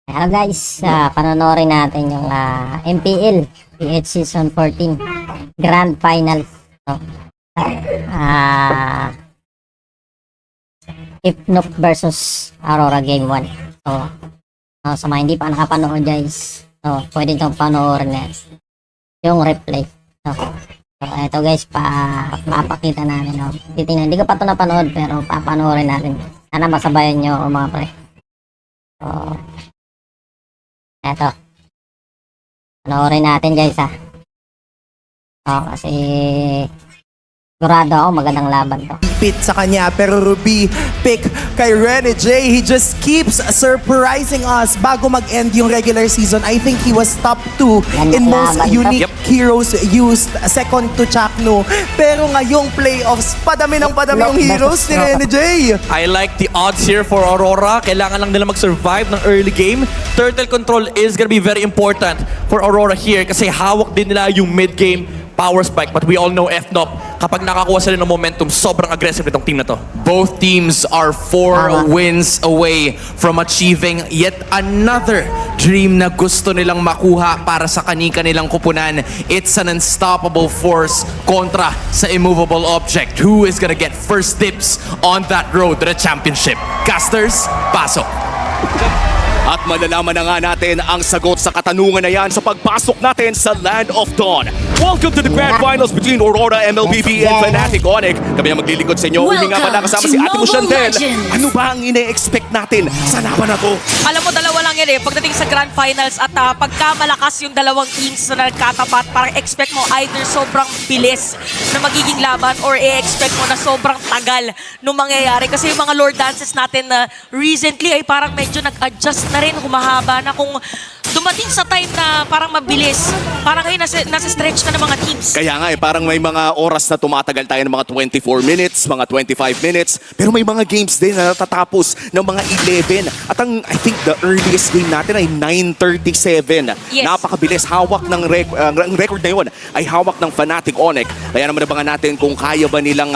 Hello guys, panonorin natin yung MPL PH Season 14 Grand Finals. So, Hypnoc versus Aurora Game 1. Sa mga hindi pa nakapanood guys, pwede itong panoorin na yung replay. Ito guys, papakita natin. Titingnan, hindi ko pa ito napanood pero papanoorin natin. Sana masabayan nyo mga pre. Eto. Panoorin natin guys kasi sigurado ako magandang laban to. Pit sa kanya, pero Ruby pick kay Rene J. He just keeps surprising us bago mag-end yung regular season. I think he was top 2 in most unique heroes used, second to Chakno. Pero ngayong playoffs, padami ng padami yung heroes ni Rene J. I like the odds here for Aurora. Kailangan lang nila mag-survive ng early game. Turtle control is gonna be very important for Aurora here kasi hawak din nila yung mid-game power spike. But we all know FNOP, kapag nakakuha sila ng momentum, sobrang aggressive itong team na to. Both teams are 4 wins away from achieving yet another dream na gusto nilang makuha para sa kani-kanilang kupunan. It's an unstoppable force kontra sa immovable object. Who is gonna get first dibs on that road to the championship? Casters, pasok! At malalaman na nga natin ang sagot sa katanungan na yan sa pagpasok natin sa Land of Dawn. Welcome to the Grand Finals between Aurora, MLBB, and Fnatic Onyx. Kami ang maglilingkod sa inyo. Uli nga pala kasama si Ate mo Chantel. Ano ba ang ine-expect natin sa laban na to? Alam mo, dalawa lang yan pagdating sa Grand Finals at pagka malakas yung dalawang teams na nagkatapat, parang expect mo either sobrang bilis na magiging laban or i-expect mo na sobrang tagal nung mangyayari. Kasi yung mga Lord Dances natin na recently ay parang medyo nag-adjust na rin, humahaba na. Kung dumating sa time na parang mabilis, parang ngayon nasa stretch na ng mga teams. Kaya nga parang may mga oras na tumatagal tayo ng mga 24 minutes, mga 25 minutes, pero may mga games din na natatapos ng mga 11. At I think the earliest game natin ay 9:37. Yes. Napakabilis. Hawak ng record na yun ay hawak ng Fnatic Onyx. Kaya naman nabangan natin kung kaya ba nilang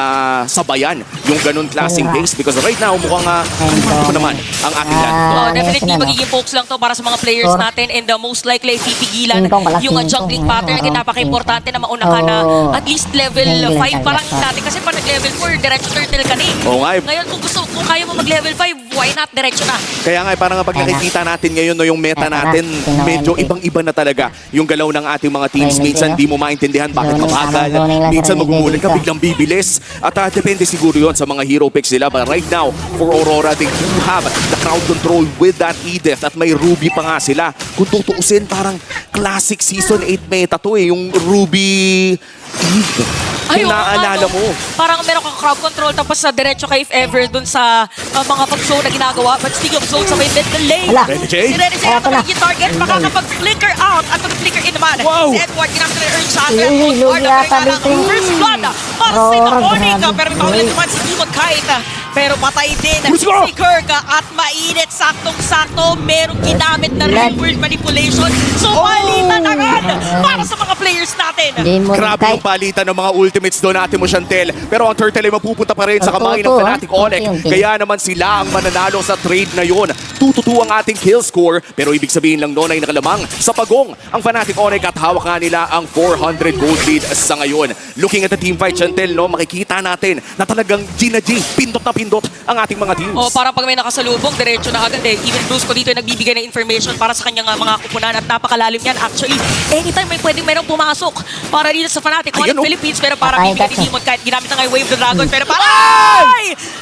sabayan yung ganun klaseng pace because right now mukhang ano naman ang ating land. Definitely magiging focus lang to para sa mga players natin and most likely pipigilan yung jungling pattern na napaka-importante na mauna ka na at least level 5 parang natin kasi pag nag-level 4 diretso turtle ka na Oo nga. Ngayon kung kaya mo mag-level 5, why not diretso na? Kaya nga parang pag nakikita natin ngayon no, yung meta natin, medyo ibang-iba na talaga yung galaw ng ating mga teams. Minsan di mo maintindihan bakit mabagal. Minsan magmumulan ka, biglang bibilis. At depende siguro yon sa mga hero picks nila. But right now, for Aurora, they do have the crowd control with that Edith. At may Ruby pa nga sila. Kung tutuusin, parang classic Season 8 meta to yung Ruby Eve. Kung naaalala mo. Parang meron kang crowd control tapos sa diretso ka if ever dun sa mga pag-show na ginagawa. But speaking of zone, sabay mid the lane. Rene J? Si Rene J ang magiging target. Makakapag-flicker out at mag-flicker in naman. Wow! Si Edward, ginamit na earn sa atin. Edward, ang first blood para sa Onyx. Pero ito naman si Demon Kite. Pero patay din si Kirk at mainit, saktong-sakto. Merong ginamit na real-world manipulation. So, palitan agad para sa mga players natin. Grabe yung palitan ng mga ultimates doon natin mo, Chantel. Pero ang Turtle ay mapupunta pa rin sa kamay ng Fnatic Onyx. Kaya naman sila ang mananalo sa trade na yun. 2-2 ang ating kill score. Pero ibig sabihin lang noon ay nakalamang sa pagong ang Fnatic Onyx at hawak nga nila ang 400 gold lead sa ngayon. Looking at the team fight, Chantel, makikita natin na talagang Gina G, pindot na pindot ang ating mga teams. Parang pag may nakasalubong, diretso na agad Even Bruce ko dito ay nagbibigay ng information para sa kanyang mga kupunan at napakalalim yan. Actually, anytime merong pumasok para dito sa Fnatic Onyx Philippines, pero para bibigyan ni Demon kahit ginamit na nga Wave the Dragon, pero para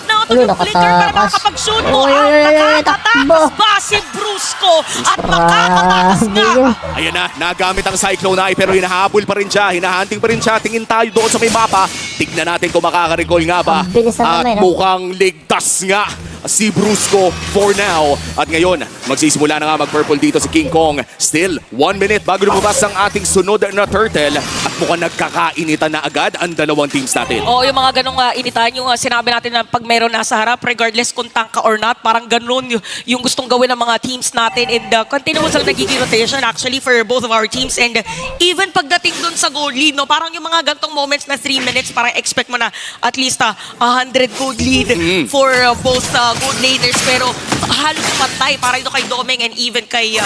Nakatog yung flicker para makakapag-shoot mo at nakakatakas ba si Brusco at makakatakas nga. Ayan na, nagamit ang Cyclone Eye pero hinahabol pa rin siya, hinahunting pa rin siya. Tingin tayo doon sa may mapa. Tignan natin kung makaka-recall nga ba. At mukhang ligtas nga si Brusco for now. At ngayon, magsisimula na nga mag-purple dito si King Kong. Still, 1 minute bago lumabas ang ating sunod na turtle. At mukhang nagkakainitan na agad ang dalawang teams natin. Oo, yung mga ganong initan, yung sinabi natin na pag meron nasa harap, regardless kung tank ka or not, parang ganun yung gustong gawin ng mga teams natin. And continuous ang nagiging rotation actually for both of our teams. And even pagdating dun sa goal lead, no, parang yung mga gantong moments na 3 minutes, parang expect mo na at least 100 goal lead for both gold laners. Pero halos patay para ito kay Domeng and even kay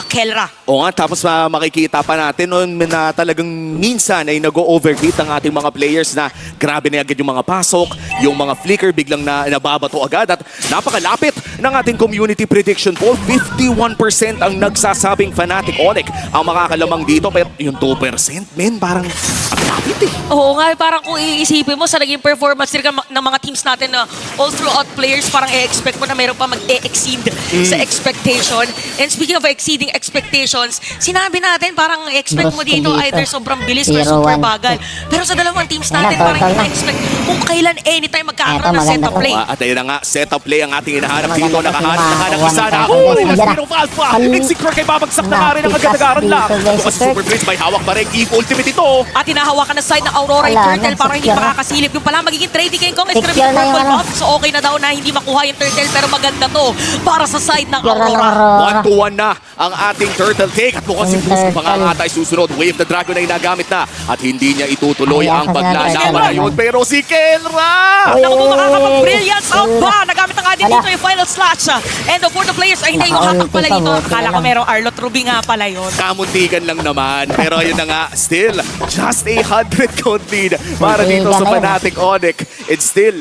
Kelra. O nga, tapos makikita pa natin noon na talagang minsan ay nag-overheat ang ating mga players na grabe na agad yung mga pasok, yung mga flicker biglang nababato agad at napakalapit ng ating community prediction poll. 51% ang nagsasabing Fnatic Onyx ang makakalamang dito pero yung 2% men parang ang lapit eh. Oo nga, parang kung iisipin mo sa naging performance ng mga teams natin na all throughout players, parang i-expect mo na meron pa mag-exceed sa expectation. And speaking of exceeding expectations, sinabi natin parang expect mo dito either sobrang bilis or super bagal. Pero sa dalawang teams natin, parang hindi na-expect kung kailan anytime magkakaroon ng setup play. At ayun na nga, setup play ang ating hinahanap dito. Maganda Nakahanap na nga ng isa na. maganda. Oh, Respiro of Alpha! Insecure kay babagsak na nga rin ang agad-agaran lang. Ito kasi Super Prince may hawak pa rin. Eve Ultimate ito. At hinahawakan na side ng Aurora yung Wala turtle na, para hindi secure na. makakasilip. Yung pala magiging trading King Kong is gonna be Secure the na yung purple ano. buff. So okay na daw na hindi makuha yung turtle pero maganda to para sa side ng Secure na ng Aurora. Aurora. 1-1 na ang ating turtle take. At mukhang si Yung Bruce turtle. pa nga ata ay susunod. Wave the Dragon ay nagamit na. At hindi niya itutuloy Ay, ang asa paglalaban na na turtle. yun. Pero si Kelra! Uy, Naku po, makakapag-brilliance out Wala. ba? Nagamit na nga din Wala. dito yung final slash. And for the players, ay hindi yung hatak pala dito. Akala ko merong Arlot Ruby nga pala yun. Kamuntikan lang naman. Pero yun na nga, still, just a 100 count lead para dito sa Fnatic Onyx. It's still,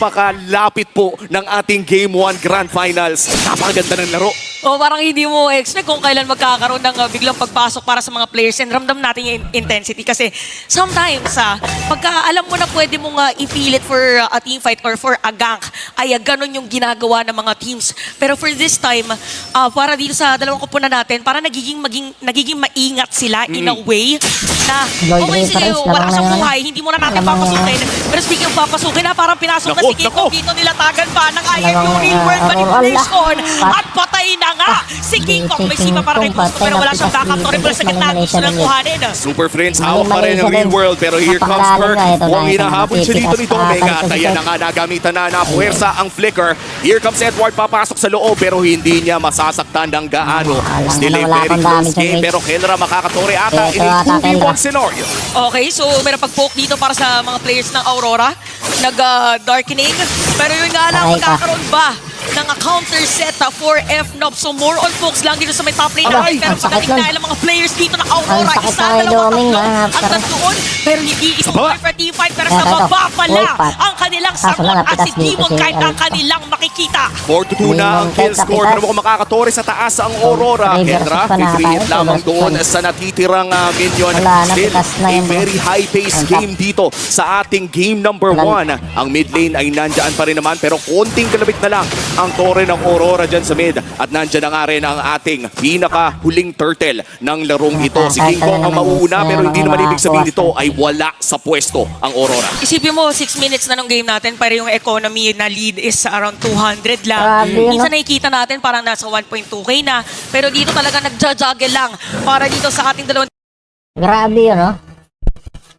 napakalapit po ng ating Game 1 Grand Finals. Napakaganda ng laro. O parang hindi mo expect kung kailan magkakaroon ng biglang pagpasok para sa mga players and ramdam natin yung intensity kasi sometimes pagka alam mo na pwede mong ipilit for a team fight or for a gank ay ganun yung ginagawa ng mga teams. Pero for this time, para dito sa dalawang kupunan natin, para nagiging maingat sila in a way na Gold okay sige, reference, wala lamang siyang na yun. buhay, hindi mo na natin Lamang na papasukin. Pero speaking of papasukin parang pinasok na Nako, si Kiko nako. dito nilatagan pa ng IRU Lamang, real world manipulation Allah. at patay na nga si King Kong. May sipa para kay Gusto pero wala siyang backup to replace sa gitna. Gusto lang kuhanin. Super Friends, hawak pa rin ang real world. Pero here comes Perk. Mukhang hinahabol siya dito ni Domega. At ayan na nga, nagamitan na puwersa ang flicker. Here comes Edward, papasok sa loob. Pero hindi niya masasaktan ng gaano. Still a very close game. Pero Kelra makakatore ata in a 2v1 scenario. Okay, so meron pag-poke dito para sa mga players ng Aurora. Nag-darkening. Pero yun nga lang, Aray ka. magkakaroon ba ng counter set for FNOP? So more on focus lang dito sa may top lane Aray, natin. Pero ang sakit pagdating nun. dahil ang mga players dito ng Aurora, Ang sakit isa, na kay dalawa, Doming, tatlo, mga ang par- tatloon. Pero hindi isang Baba. for team fight. Pero sa Eto, eto. baba pala Uy, pat. ang kanilang Kaso sagot lang, at si napitas dito Demon si kahit ang Elf. kanilang makikita. 4-2 na ang kill score. Pero mukhang makakatore sa taas ang Aurora. Reverse Kendra, pa na 3 tayo. lamang Reverse doon pa. sa natitirang minion. Wala, Still, napitas na a yung- very high-paced Ang game dito sa ating game number Wala. 1. Ang mid lane ay nandyan pa rin naman pero konting kalabit na lang ang tore ng Aurora dyan sa mid. At nandyan na nga rin ang ating pinaka-huling turtle ng larong ito. Si King Kong ang mauuna pero hindi naman ibig sabihin nito ay wala sa pwesto ang Aurora. Isipin mo, 6 minutes na nung game natin, pero yung economy na lead is around 200 lang. Grabe, Minsan no? nakikita natin parang nasa 1.2k na, pero dito talaga nagja-juggle lang para dito sa ating dalawang Grabe yun, no?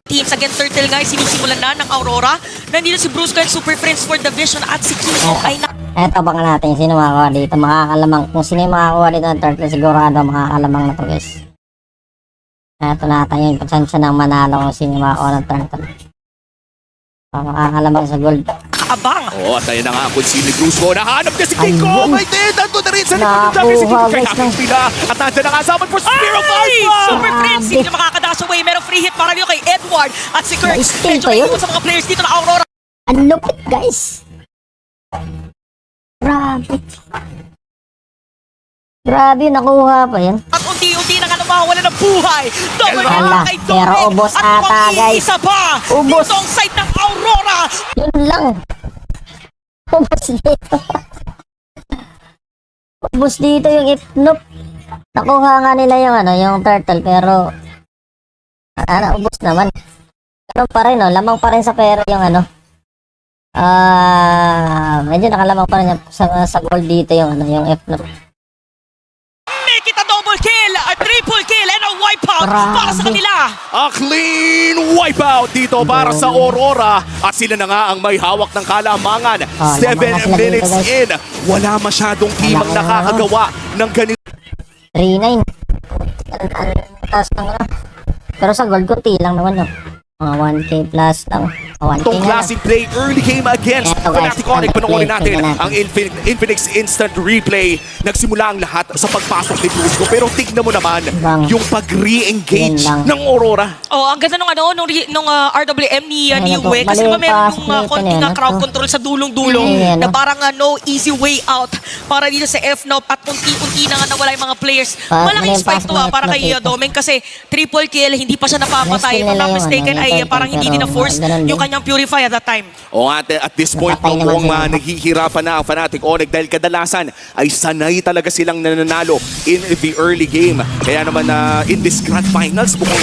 teams. Again, Turtle guys, sinisimulan na ng Aurora. Nandito si Bruce Kern, Super Friends for the Vision at si King Kong ay Eto, baka natin sino makakuha dito. Makakalamang. Kung sino yung makakuha dito ng turtle, sigurado makakalamang na to, guys. Eto natin yung potensya ng manalo kung sino yung makakuha ng turtle. Makakalamang sa gold. kaabang. Oh, at ayun na nga kung si Bruce ko. Nahanap niya si King Ayun. Kong. Ay, din. Nandun na rin sa likod ng Nakuha, Jackie. Si King Kong kay guys, Happy Pila. At nandyan na nga saman for Spear of Ay! Alpha. Super Friends, hindi na makakadash away. Merong free hit para dito kay Edward at si Kirk. Na-steal Medyo pa yun? naiwan sa mga players dito na Aurora. Ang lupit, guys. Grabe. Grabe, nakuha pa yan. At unti-unti na nga nawawala ng buhay. Double Ala, na kay pero Dominic. ubos At ata, mukhang guys. iisa pa. Ubos. Dito ang side ng Aurora. Yun lang. Ubus dito. Ubus dito yung Ipnop. Nakuha nga nila yung yung turtle pero ubus naman. Pero pa rin, lamang pa rin sa pera yung medyo nakalamang pa rin sa gold dito yung Ipnop. Make it a double kill, a triple kill, and a wipeout para sa Grabe. kanila. A clean wipeout dito para sa Aurora. At sila na nga ang may hawak ng kalamangan. Oh, 7 lamang na sila minutes dito, in. Wala masyadong team ang Wala na, nakakagawa ng ganito. 3-9. Taas lang na. Pero sa gold ko, lang naman, no? Mga 1K plus lang. 1K Itong na lang. classic play, early game against Eto, guys, Fnatic Onyx. Panoorin play, natin tingnan natin. ang Infinix Instant Replay. Nagsimula ang lahat sa pagpasok ni Brusco. Pero tignan mo naman Bang. yung pag-re-engage Yun lang. ng Aurora. Oh, ang ganda nung RWM ni Ayun, Niue. Kasi mali diba yung meron pass yung nito konting na yan, crowd no? control sa dulong-dulo Ayan, na no? parang no easy way out para dito sa FNOP at unti-unti na nga nawala yung mga players. Pass Malaking na yung spike pass to ng para kay FNOP ito. Domeng kasi triple kill, hindi pa siya napapatay. If Nice I'm not nila yung mistaken ano, ay yung parang hindi din pero na-force ganun yung din. kanyang Purify at that time. O ate, at this point, Napatay no, naman kung sila. naghihirapan na ang Fnatic Onyx dahil kadalasan ay sanay talaga silang nananalo in the early game. Kaya naman in this grand finals, mukhang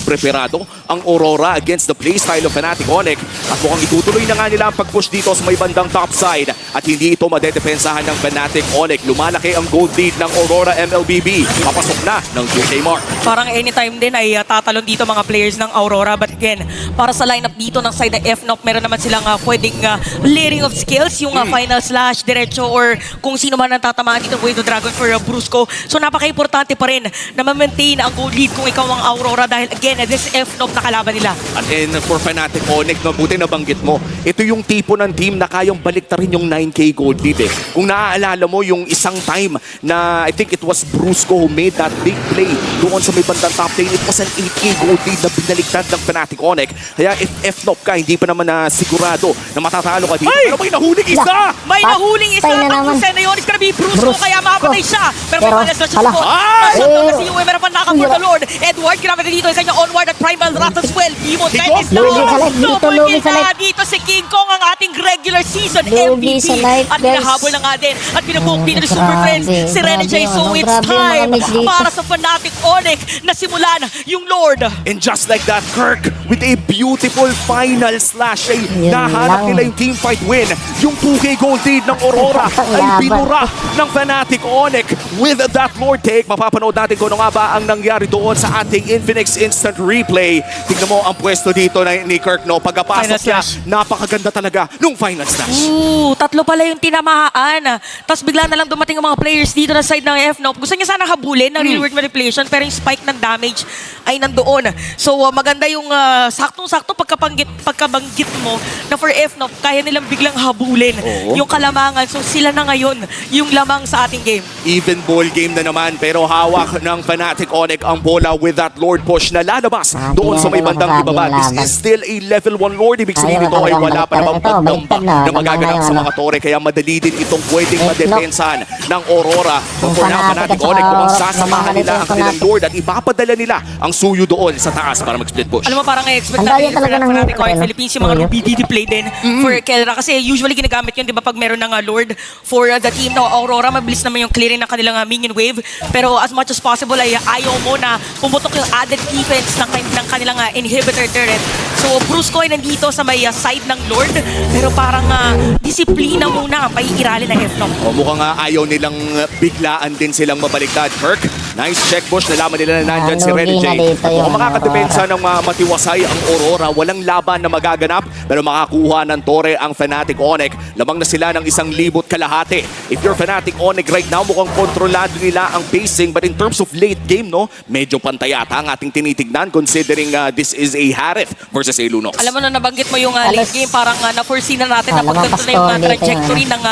preparado ang Aurora against the playstyle of Fnatic Onyx. At mukhang itutuloy na nga nila ang pag-push dito sa may bandang top side. At hindi ito madedepensahan ng Fnatic Onyx. Lumalaki ang gold lead ng Aurora MLBB. Papasok na ng 2K mark. Parang anytime din ay tatalon dito mga players ng Aurora. But again, para sa lineup dito ng side ng FNOP, meron naman silang pwedeng layering of skills, yung final slash, diretso, or kung sino man ang tatamaan dito with the Dragon for Brusco. So napaka-importante pa rin na ma-maintain ang gold lead kung ikaw ang Aurora dahil again, this FNOP na kalaban nila. At for Fnatic Onyx, mabuti nabanggit mo, ito yung tipo ng team na kayang baliktarin yung 9K gold lead eh. Kung naaalala mo yung isang time na I think it was Brusco who made that big play doon sa may bandang top lane, it was an 8K gold lead na binaliktad ng Fnatic Onyx. Kaya if FNOP ka, hindi pa naman na sigurado na matatalo ka dito. Pero may nahuling isa! May nahuling isa Patay na naman. na yun. It's gonna be Brusco, Brusco. kaya mapatay siya. Pero may Pero, malas na siya hala. sa bot. Ay! Nasundog kasi yung meron pa naka for the Lord. Edward, grabe dito yung kanya onward at Primal Rat as well. Demon Tennis na Lugi sa life dito, double lugi kill sa na life. dito si King Kong, ang ating regular season Lugi MVP. sa life, At guys. pinahabol na nga din. At pinabook din ni Super Grabe, Friends si Rene J. grabe, So ano, it's grabe yung mga time miss dito. para sa Fnatic Onyx na simulan yung Lord. And just like that, Kirk, with a beautiful final slash, ay Yun nahanap lang. nila yung teamfight win. Yung 2K gold lead ng Aurora ay Laban. binura ng Fnatic Onyx. With that Lord take, mapapanood natin kung ano nga ba ang nangyari doon sa ating Infinix Instant Replay. Tingnan mo ang pwesto dito ni Kirk, no? Pagkapasok Final niya, slash. napakaganda talaga nung final slash. Tatlo pala yung tinamaan. Tapos bigla na lang dumating ang mga players dito na side ng FNOP. Gusto niya sana habulin ng real world manipulation pero yung spike ng damage ay nandoon. So maganda yung saktong-sakto pagkabanggit mo na for FNOP, kaya nilang biglang habulin Oo. yung kalamangan. So sila na ngayon yung lamang sa ating game. Even ball game na naman pero hawak ng Fnatic Onyx ang bola with that Lord push na lalabas doon sa may bandang ibaba. This is still a level 1 Lord. Ibig sabihin nito ay wala pa namang pagdamba na magaganap sa mga tore. Kaya madali din itong pwedeng madepensahan ng Aurora. But for now, Fnatic Onyx kung sasamahan nila ang kanilang Lord at ipapadala nila ang suyo doon sa taas para mag-split push. Alam mo, parang i-expect Ang natin daya talaga ng Fnatic hit, Onyx ano? Philippines yung mga Oo. Ruby DD play din for Kelra. Kasi usually ginagamit yun, di ba, pag meron ng Lord for the team na Aurora, mabilis naman yung clearing ng kanilang minion wave. Pero as much as possible ay ayaw mo na pumutok yung added defense ng kanilang inhibitor turret. So Brusco ay nandito sa may side ng Lord. Pero parang disiplina muna ang paiirali ng FNOP. O mukhang ayaw nilang biglaan din silang mabaliktad. Kirk, nice check push. Nalaman nila na nandyan si Lugi Rene J. na dito yung Kung makakadepensa ng matiwasay ang Aurora, walang laban na magaganap pero makakuha ng tore ang Fnatic Onyx. Lamang na sila ng 1,000 kalahati. If you're Fnatic Onyx right now, mukhang kontrolado nila ang pacing. But in terms of late game, no, medyo pantayata ang ating tinitignan considering this is a Harith versus a Lunox. Alam mo na nabanggit mo yung late Alas- game, parang na-foresee na natin na Alam mo, pag ganito na yung Pastor, dito trajectory yung, ng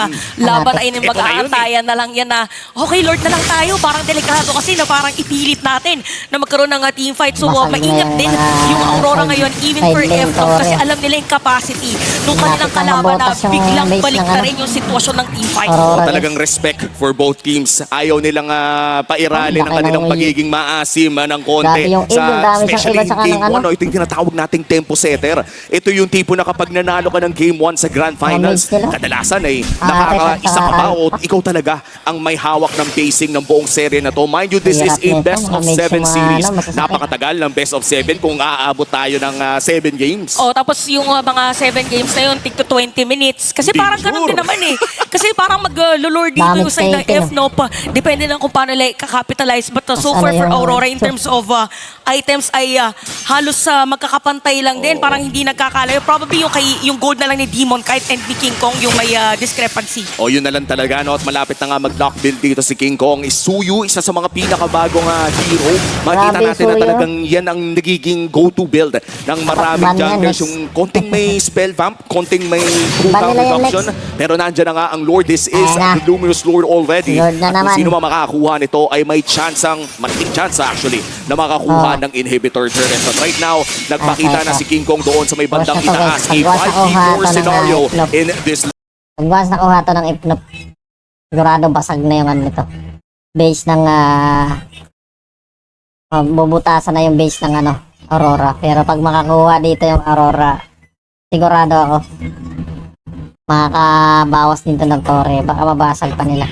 laban ay Ito na yun, mag-aantayan na lang yan na okay Lord na lang tayo, parang delikado kasi na parang ipilit natin na magkaroon ng team fight. So Basag na maingat yung din mga yung Aurora side- ngayon even side for lane FNOP kasi Tore. alam nila yung capacity nung kanilang Lapit na kalaban na mabotas yung biglang base ng balik na ano. rin yung sitwasyon ng team fight. Aurora. Talagang respect for both teams. Ayaw nilang pairali Ang ng laki kanilang ng- pagiging maasim ng konti. Grabe yung aim, yung damage ng Especially iba in sa game kanang 1, ito yung tinatawag nating tempo setter. Ito yung tipo na kapag nanalo ka ng game 1 sa Grand Finals, mates nila. kadalasan ay Ah, nakakaisa ka pa ah, o ikaw talaga ang may hawak ng pacing ng buong serye na to. Mind you, this is Hirap a nito, best mga of mates 7 yung mga series. ano, masasakit. Napakatagal ng best of 7 kung aabot tayo ng 7 games. Oh, tapos yung mga 7 games na yun, tig to 20 minutes. Kasi Hindi parang ganun sure. din naman eh. Kasi parang mag-lord far dito Damage yung side ng taken, FNOP, depende lang kung paano nila kakapitalize. But so Ano far for yung- Aurora in terms of items ay halos magkakapantay lang din. Parang hindi nagkakalayo. Probably yung gold na lang ni Demon Kite and ni King Kong yung may discrepancy. O yun na lang talaga, no? At malapit na nga mag-lock build dito si King Kong. Is Suyu, isa sa mga pinakabagong hero. Makita Grabe, natin na Suyu. talagang yan ang nagiging go-to build ng maraming Ban yan, junglers. next. Yung konting may spell vamp, konting may cooldown Ban nila yan, reduction. Pero nandyan na nga ang Lord. This is Ayan na. the Luminous Lord already. Lord na At kung naman. sino man makakakuha nito ay may malaking chance actually na makakuha ng inhibitor turret. But right now, nagpakita na si King Kong doon sa may bandang Basta to, itaas. A guys. Pagwas ako, 5v4 ha, ito na scenario nga, itlog. in this Pag once nakuha to ng Ifnop, sigurado basag na yung ano nito. Base ng, bubutasan na yung base ng ano, Aurora. Pero pag makakuha dito yung Aurora, sigurado ako, makakabawas din to ng Torre. Baka mabasag pa nila.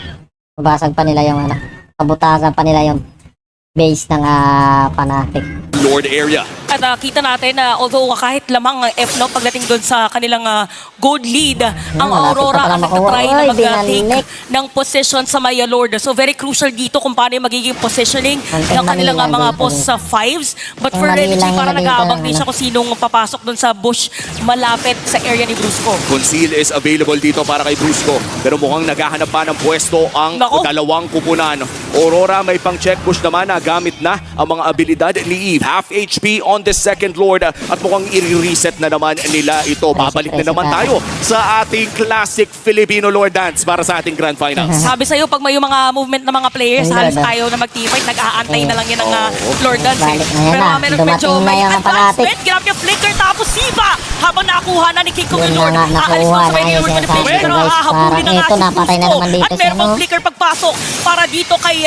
Mabasag pa nila yung ano, pabutasan pa nila yung base ng Fnatic. Lord area. At kita natin na although kahit lamang ang FNOP pagdating doon sa kanilang gold lead, ang malapit Aurora na pala ang makuha. nagtatry na Oy, mag-take binalik. ng position sa Maya Lord. So very crucial dito kung paano yung magiging positioning Hanggang ng kanilang Manila mga dito. post sa fives. But for Hanggang Renegade, Manila parang dito, nag-aabang din ano. siya kung sinong papasok doon sa bush malapit sa area ni Brusco. Conceal is available dito para kay Brusco. Pero mukhang naghahanap pa ng pwesto ang Nako. dalawang kupunan. Aurora may pang check push naman na gamit na ang mga abilidad ni Eve. Half HP on the second Lord at mukhang i-reset na naman nila ito. Babalik na naman tayo sa ating classic Filipino Lord Dance para sa ating Grand Finals. Sabi sa'yo, pag may yung mga movement ng mga players, Ang halos ganda. ayaw na mag-teamfight, nag-aantay na lang yan ng Oo. Lord Dance. Balik na yan Pero na. meron Dumating medyo na may yung advancement. Grab niya flicker tapos Siva habang nakuha na ni King Kong Yun yung Lord. na nga, Aalis nakuha na sa na may yung Lord sinasabi manipulation ko, pero guys. hahabulin Parang na nga ito, si napatay na Brusco. naman dito At meron siya, pang no? flicker pagpasok para dito kay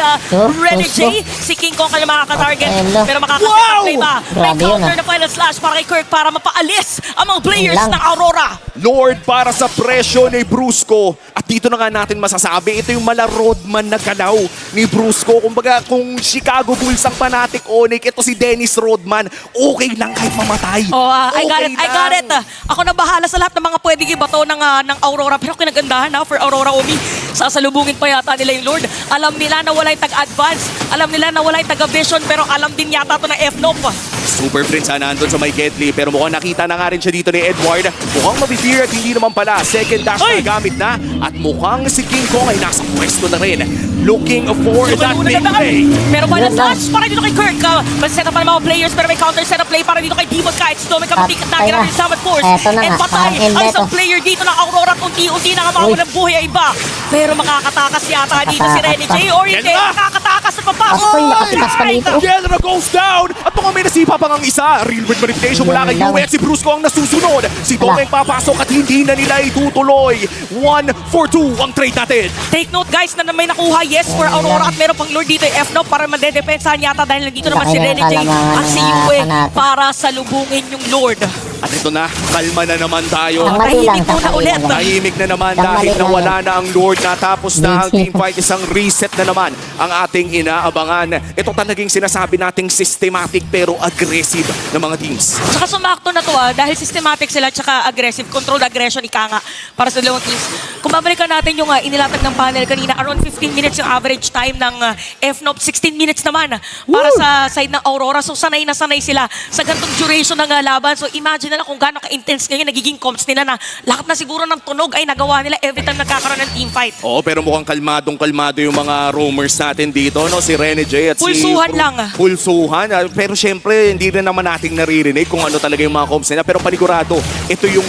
Rene J. Si King Kong kaya makaka-target. Hello. Pero makaka-set up play ba? May Grabe yun, counter na final slash para kay Kirk para mapaalis ang mga players Yun lang. ng Aurora. Lord para sa presyo ni Brusco. At dito na nga natin masasabi, ito yung mala roadman na galaw ni Brusco. Kumbaga, kung Chicago Bulls ang Fnatic Onyx, ito si Dennis Rodman, okay lang kahit mamatay. Oh, I got it. Okay I got it. lang. Ako na bahala sa lahat ng mga pwedeng ibato ng Aurora. Pero kinagandahan na for Aurora Omi. Sasalubungin pa yata nila yung Lord. Alam nila na wala yung tag-advance. Alam nila na wala yung taga-vision. Pero alam din yata to ng FNOP. Super Prince sana andun sa may Kedli, pero mukhang nakita na nga rin siya dito ni Edward. Mukhang mabifear at hindi naman pala. Second dash Ay! na gamit na at mukhang si King Kong ay nasa pwesto na rin. Looking for that big play. Pero final Yun lang. slash para dito kay Kirk. Set up pa ng mga players pero may counter set up play para dito kay Demon Kites. May kapatikat na Patay ginamit na. sa Summit Force. Eto na And nga, patay parang ang isang Elbeto. player dito ng Aurora at unti-unti na nga mawala ng buhay ay iba. Pero makakatakas yata dito si Renny J. Or hindi, Yan na. makakatakas at papasok. Askoy, nakatikas pa dito. General goes down at mukhang may nasipa pa ngang isa. Real with manipulation mula kay Yun lang. UX. Si Brusco ang nasusunod. Si Domeng papasok at hindi na nila itutuloy. 1-4-2 ang trade natin. Take note guys na may nakuha yes for Aurora at meron pang Lord dito FNOP para madedepensahan yata dahil nandito naman si Laki ng Renny J kalamangan at si ng Yue Fnatic. para salubungin yung Lord. At ito na, kalma na naman tayo. Ang mali lang, Tahimik muna ang mali ulit. lang. Tahimik na naman Ang dahil mali lang nawala na ang Lord. Natapos na ang Busy. teamfight. Isang reset na naman ang ating inaabangan. Ito talagang sinasabi nating systematic pero aggressive na mga teams. Tsaka sumakto na to dahil systematic sila tsaka aggressive, controlled aggression ika nga para sa dalawang teams. Kung babalikan natin yung inilatag ng panel kanina, around 15 minutes yung average time ng FNOP, 16 minutes naman para sa side ng Aurora. So sanay na sanay sila sa ganitong duration ng laban. So imagine na lang kung gaano ka-intense ngayon nagiging comps nila na lahat na siguro ng tunog ay nagawa nila every time nagkakaroon ng team fight. Oo, pero mukhang kalmadong-kalmado yung mga roamers natin dito, no? Si Rene J at Pulsuhan si... lang. Pulsuhan. Pero syempre, hindi rin naman nating naririnig kung ano talaga yung mga comps nila. Pero panigurado, ito yung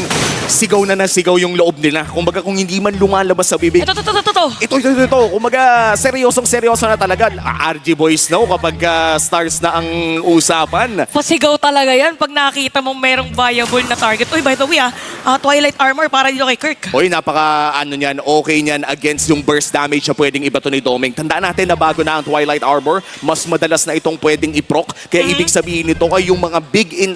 sigaw na nasigaw yung loob nila. Kumbaga kung hindi man lumalabas sa bibig, Ito. ito. Kumbaga, seryoso na talaga. RG Boys, no? Kapag stars na ang usapan. Pasigaw talaga yan pag nakita mong merong viable na target. Uy, by the way Twilight Armor para dito kay Kirk. Hoy, napaka niyan, okay niyan against yung burst damage na pwedeng ibato ni Domeng. Tandaan natin na bago na ang Twilight Arbor, mas madalas na itong pwedeng i-proc. Kaya ibig sabihin nito ay yung mga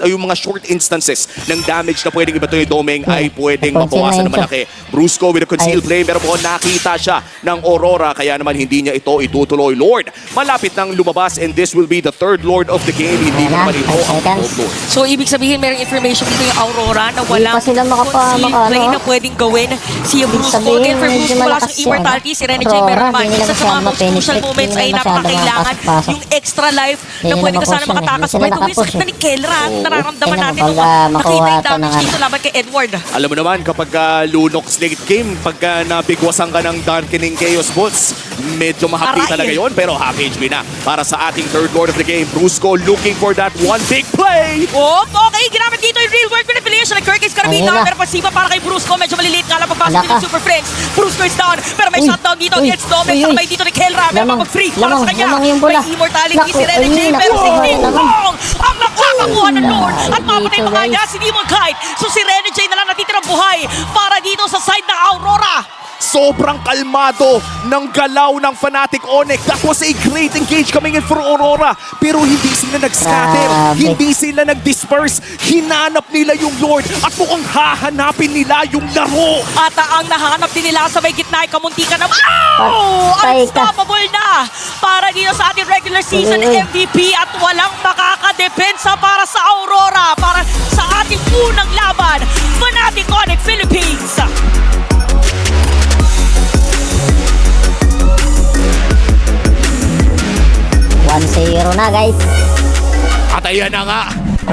yung mga short instances ng damage na pwedeng ibato ni Domeng ay pwedeng mabawasan na malaki. Brusco with a concealed play, pero po nakita siya ng Aurora, kaya naman hindi niya ito itutuloy. Lord, malapit nang lumabas and this will be the third Lord of the game. Hindi Ayan na, naman ito ang 5 seconds. fourth Lord. So, ibig sabihin, merong information dito yung Aurora na Hindi walang pa sila Play na pwedeng gawin si Brusco. sabihin, Again, for medyo Brusco, wala malakas siyang immortality. Si Rene J Aurora, meron man. di nila Isa sa mga masyadong most crucial ma-penetrate, moments di ay nila masyadong napakakailangan makapasok. yung extra life na Hindi pwede nila ka sana mapush yun, makatakas. hindi By sila the way, makapush sakit na ni Kelra. Nararamdaman Tingnan natin mo, nung pag, nakita makuha yung ito ng damage dito ano. laban kay Edward. Alam mo naman, kapag Lunox late game, pagka nabigwasan ka ng Duncaning Chaos Boots, medyo mahapdi Aray! talaga yon, pero half HP na para sa ating third lord of the game. Brusco looking for that one big play. Oh, okay, ginamit dito yung real world manipulation ng Kirk is Carabina, Ayun na. pero pasipa para kay Brusco, medyo maliliit nga lang pagpasok Wala din ng ka. Super Friends. Brusco is down, pero may Uy, shutdown dito uy, against Dominic, uy, saka uy. may dito ni Kelra, may Lamang, mapag-free para lamang, sa kanya. lamang yung bola. May immortality Naku, si Rene J, ayun, pero si naku, King lamang. Kong ang nakakakuha ng Lord at Dito, mapatay pa nga guys. niya si Demon Kite. So si Rene J na lang natitirang buhay para dito sa side ng Aurora. Sobrang kalmado ng galaw ng Fnatic Onyx. That was a great engage coming in for Aurora. Pero hindi sila nag-scatter. Grabe. Hindi sila nag-disperse. Hinanap nila yung Lord at mukhang hahanapin nila yung laro. At ang nahanap din nila sa may gitna ay kamuntikan na Patay ka. unstoppable na para dito sa ating regular season Uy. MVP at walang makakadepensa para sa Aurora para sa ating unang laban, Fnatic Onyx Philippines. 1-0 na, guys. At ayan na nga,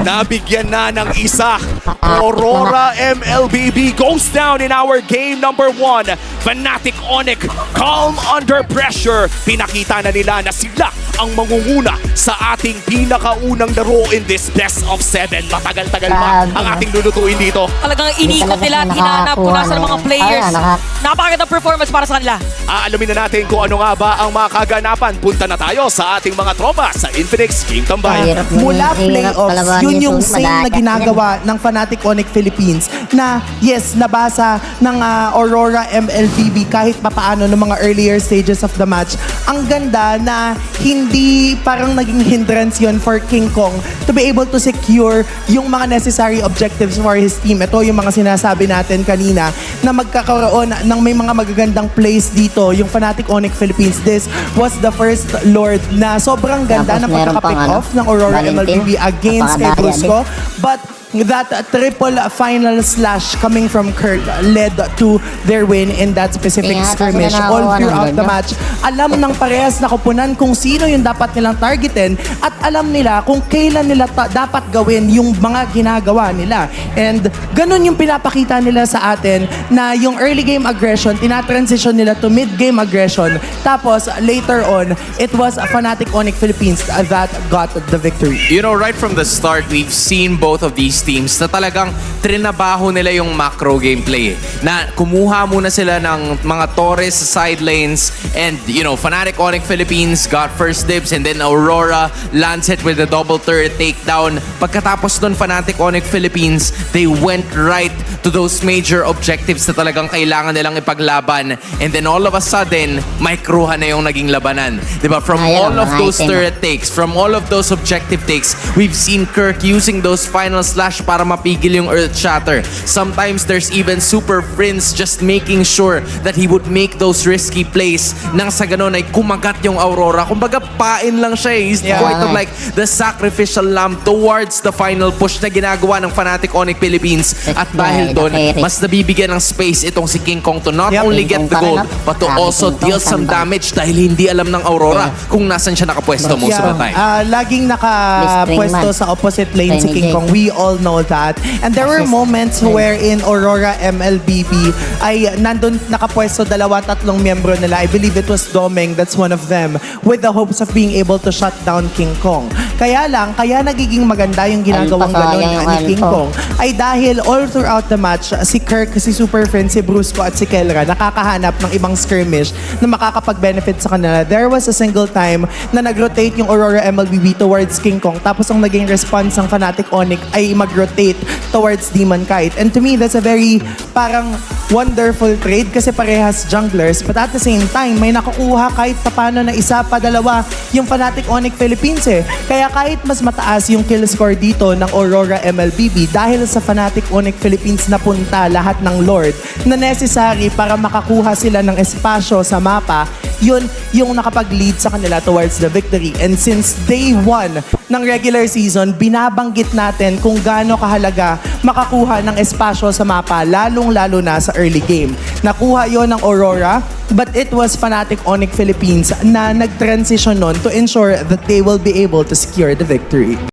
nabigyan na ng isa. Ah, Aurora MLBB goes down in our game number 1. Fnatic Onyx, calm under pressure. Pinakita na nila na sila ang mangunguna sa ating pinakaunang laro in this best of 7. Matagal-tagal pa Grabe, ang no? ating lulutuin dito. Talagang inikot talaga nila at sila hinanap kung nasa nakakuha mga ng- players. Ah, Napakagandang performance para sa kanila. Aalamin na natin kung ano nga ba ang mga kaganapan. Punta na tayo sa ating mga tropa sa Infinix Game Tambay. Hirap Mula hirap playoffs, kalabanin yun yung itong same na madaya. ginagawa ng Fnatic Onyx Philippines na yes, nabasa ng Aurora MLBB kahit papaano ng mga earlier stages of the match. Ang ganda na hindi parang naging hindrance yun for King Kong to be able to secure yung mga necessary objectives for his team. Ito yung mga sinasabi natin kanina na magkakaroon ng may mga magagandang plays dito. Yung Fnatic Onyx Philippines, this was the first Lord na sobrang ganda Tapos ng meron pang pagkaka-pick ano, off ng Aurora Valentin. MLBB against kay Napakadaya Brusco. But that triple final slash coming from Kirk led to their win in that specific Tingnan, skirmish. tapos na All nakakuha ng throughout goal the niya. match, alam ng parehas na kupunan kung sino yung dapat nilang targetin at alam nila kung kailan nila dapat gawin yung mga ginagawa nila. And ganun yung pinapakita nila sa atin na yung early game aggression, tinatransition nila to mid-game aggression. Tapos later on, it was Fnatic Onyx Philippines that got the victory. You know, right from the start, we've seen both of these teams na talagang trinabaho nila yung macro gameplay. Na kumuha muna sila ng mga Torres sa side lanes and, you know, Fnatic Onyx Philippines got first dibs and then Aurora lands it with a double turret takedown. Pagkatapos nun, Fnatic Onyx Philippines, they went right to those major objectives na talagang kailangan nilang ipaglaban. And then all of a sudden, microhan na yung naging labanan. Diba? From Ayun, all of mga those item. turret takes, from all of those objective takes, we've seen Kirk using those final slash para mapigil yung Earth Shatter. Sometimes there's even Super Prince just making sure that he would make those risky plays nang sa ganun ay kumagat yung Aurora. Kumbaga, pain lang siya eh. He's Yeah. quite of like the sacrificial lamb towards the final push na ginagawa ng Fnatic Onyx Philippines. At dahil doon, mas nabibigyan ng space itong si King Kong to not Yep. only King get Kong the pa rin, gold, no? but to Grabe, also King Kong, deal some sandbag. damage dahil hindi alam ng Aurora kung nasan siya nakapwesto most of the time. Laging nakapwesto Stringman. sa opposite lane si Tiny King J. Kong. We all know that. And there were moments wherein Aurora MLBB ay nandun nakapwesto tatlong miyembro nila. I believe it was Domeng, that's one of them, with the hopes of being able to shut down King Kong. Kaya nagiging maganda yung ginagawang Ayun pa, ganun sayang yung ni King ano. Kong ay dahil all throughout the match, si Kirk, si Super Friend, si Brusco at si Kelra nakakahanap ng ibang skirmish na makakapag-benefit sa kanila. There was a single time na nag-rotate yung Aurora MLBB towards King Kong tapos ang naging response ng Fnatic Onyx ay mag-rotate towards Demon Kite. And to me, that's a very parang wonderful trade kasi parehas junglers but at the same time, may nakukuha kahit papano na isa pa dalawa yung Fnatic Onyx Philippines eh. Kaya kahit mas mataas yung kill score dito ng Aurora MLBB dahil sa Fnatic Onyx Philippines napunta lahat ng Lord na necessary para makakuha sila ng espasyo sa mapa, yun yung nakapag-lead sa kanila towards the victory. And since day one ng regular season, binabanggit natin kung gaano kahalaga makakuha ng espasyo sa mapa, lalong-lalo na sa early game. Nakuha yon ng Aurora, but it was Fnatic Onyx Philippines na nag-transition nun to ensure that they will be able to secure the victory.